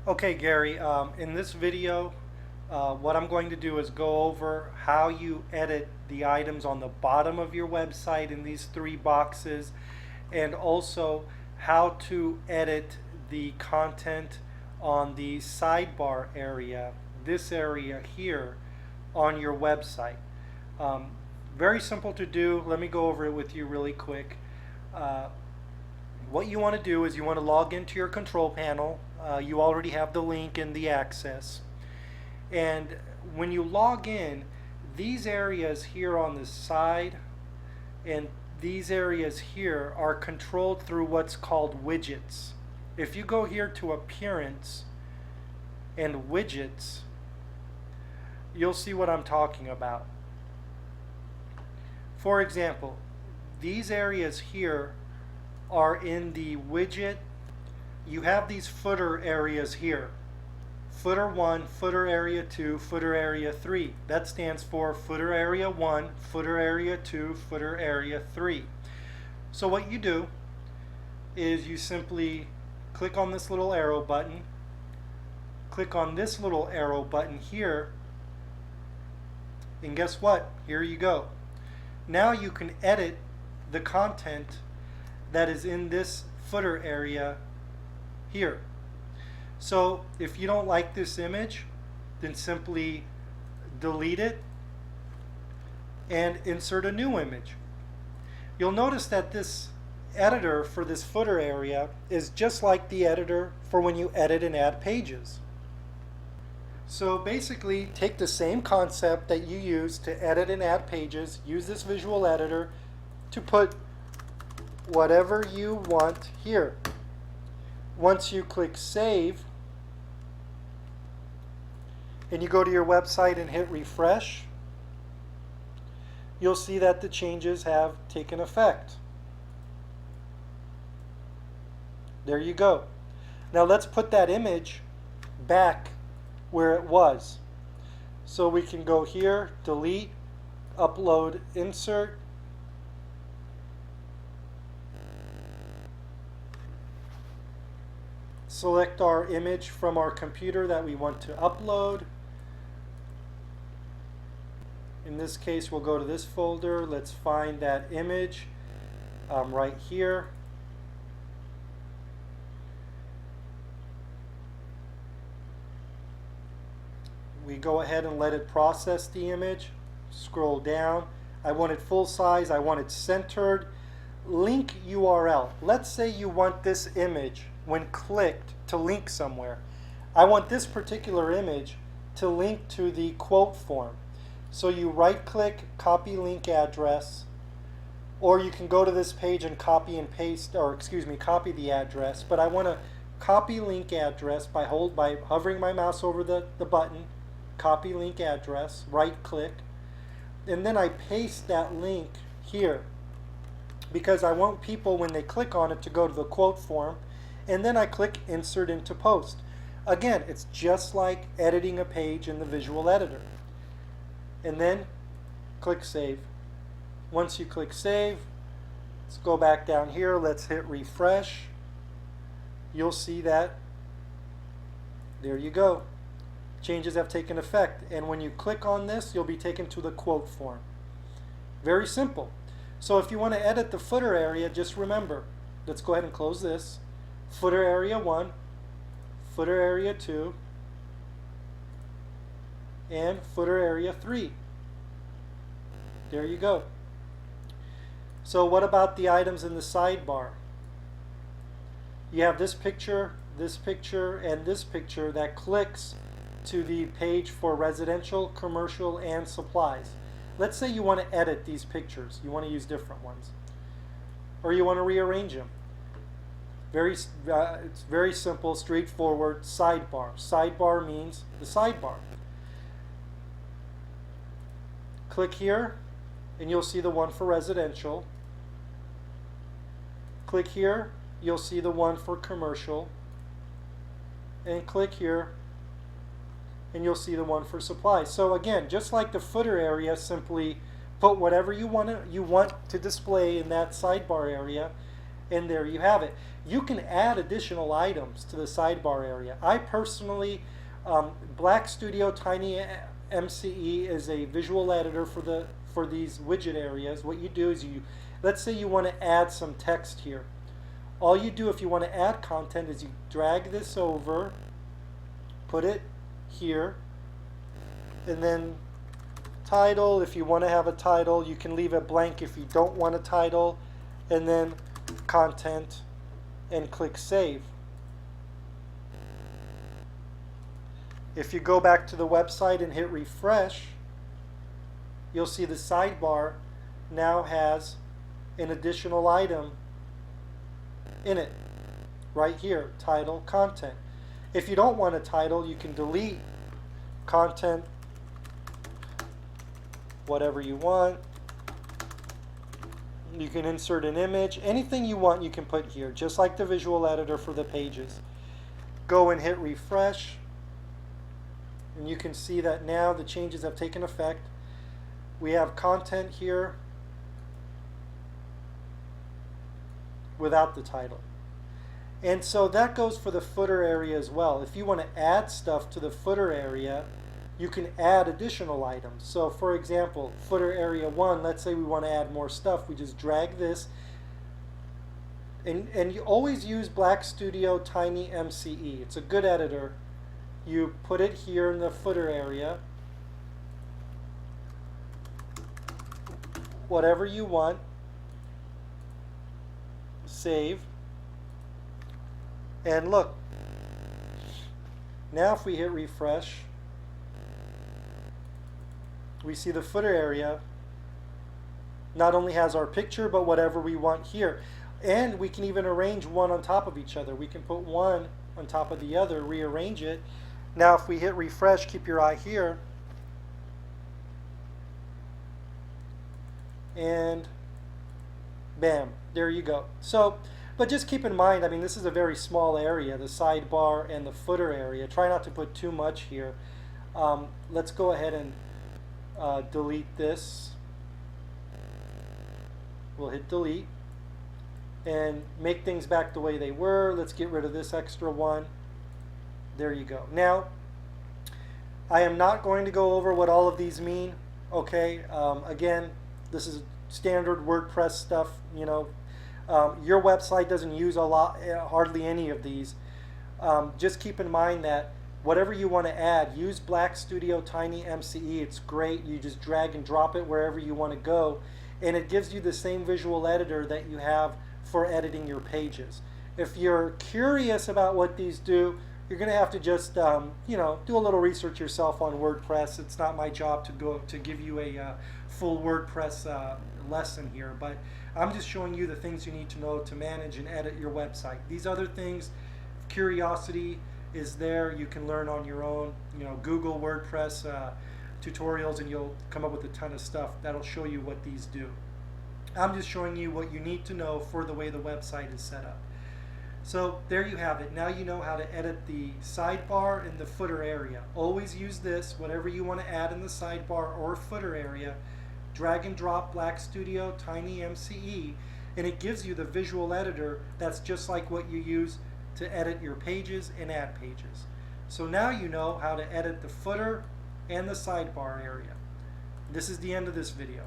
Okay, Gary, in this video, what I'm going to do is go over how you edit the items on the bottom of your website in these three boxes, and also how to edit the content on the sidebar area, this area here on your website. Um, Very simple to do. Let me go over it with you really quick. Uh, what you want to do is you want to log into your control panel. You already have the link and the access. And when you log in, these areas here on the side and these areas here are controlled through what's called widgets. If you go here to Appearance and Widgets, you'll see what I'm talking about. For example, these areas here are in the widget. You have these footer areas here. Footer 1, footer area 2, footer area 3. That stands for footer area 1, footer area 2, footer area 3. So what you do is you simply click on this little arrow button, click on this little arrow button here, and guess what? Here you go. Now you can edit the content that is in this footer area here. So if you don't like this image, then simply delete it and insert a new image. You'll notice that this editor for this footer area is just like the editor for when you edit and add pages. So basically, take the same concept that you use to edit and add pages, use this visual editor to put whatever you want here. Once you click Save and you go to your website and hit refresh, you'll see that the changes have taken effect. There you go. Now let's put that image back where it was. So we can go here, delete, upload, insert. Select our image from our computer that we want to upload. In this case, we'll go to this folder. Let's find that image right here. We go ahead and let it process the image. Scroll down. I want it full size. I want it centered. Link URL. Let's say you want this image, when clicked, to link somewhere. I want this particular image to link to the quote form. So you right click, copy link address, or you can go to this page and copy and paste, or copy the address. But I want to copy link address by hovering my mouse over the button, copy link address, right click, and then I paste that link here because I want people, when they click on it, to go to the quote form, and then I click insert into post. Again, it's just like editing a page in the visual editor. And then click save. Once you click save, let's go back down here, let's hit refresh. You'll see that there you go. Changes have taken effect, and when you click on this, you'll be taken to the quote form. Very simple. So if you want to edit the footer area, just remember, let's go ahead and close this. Footer area 1, footer area 2, and footer area 3. There you go. So what about the items in the sidebar? You have this picture, and this picture that clicks to the page for residential, commercial, and supplies. Let's say you want to edit these pictures. You want to use different ones. Or you want to rearrange them. It's very simple, straightforward. Sidebar. Sidebar means the sidebar. Click here, and you'll see the one for residential. Click here, you'll see the one for commercial. And click here, and you'll see the one for supplies. So again, just like the footer area, simply put whatever you want to display in that sidebar area, And there you have it. You can add additional items to the sidebar area. I personally, Black Studio Tiny MCE is a visual editor for these widget areas. What you do is let's say you want to add some text here. All you do if you want to add content is you drag this over, put it here, and then title. If you want to have a title, you can leave it blank if you don't want a title, and then content, and click save. If you go back to the website and hit refresh, you'll see the sidebar now has an additional item in it right here, title, content. If you don't want a title, you can delete content, whatever you want. You can insert an image, anything you want you can put here, just like the visual editor for the pages. Go and hit refresh, and you can see that now the changes have taken effect. We have content here without the title. And so that goes for the footer area as well. If you want to add stuff to the footer area, you can add additional items. So for example, footer area 1, let's say we want to add more stuff. We just drag this, and you always use Black Studio Tiny MCE. It's a good editor. You put it here in the footer area, whatever you want, save, and look, now if we hit refresh, we see the footer area not only has our picture, but whatever we want here. And we can even arrange one on top of each other. We can put one on top of the other, rearrange it. Now if we hit refresh, keep your eye here, and bam, there you go. So, but just keep in mind, I mean, this is a very small area, the sidebar and the footer area. Try not to put too much here. Let's go ahead and delete this. We'll hit delete and make things back the way they were. Let's get rid of this extra one. There you go. Now, I am not going to go over what all of these mean. Okay, again, this is standard WordPress stuff. You know, your website doesn't use hardly any of these. Just keep in mind that whatever you want to add, use Black Studio Tiny MCE. It's great. You just drag and drop it wherever you want to go, and it gives you the same visual editor that you have for editing your pages. If you're curious about what these do, you're going to have to just you know, do a little research yourself on WordPress. It's not my job to give you a full WordPress lesson here, but I'm just showing you the things you need to know to manage and edit your website. These other things, curiosity is there. You can learn on your own. You know, Google WordPress tutorials, and you'll come up with a ton of stuff that'll show you what these do. I'm just showing you what you need to know for the way the website is set up. So there you have it. Now you know how to edit the sidebar and the footer area. Always use this, whatever you want to add in the sidebar or footer area. Drag and drop Black Studio Tiny MCE, and it gives you the visual editor that's just like what you use to edit your pages and add pages. So now you know how to edit the footer and the sidebar area. This is the end of this video.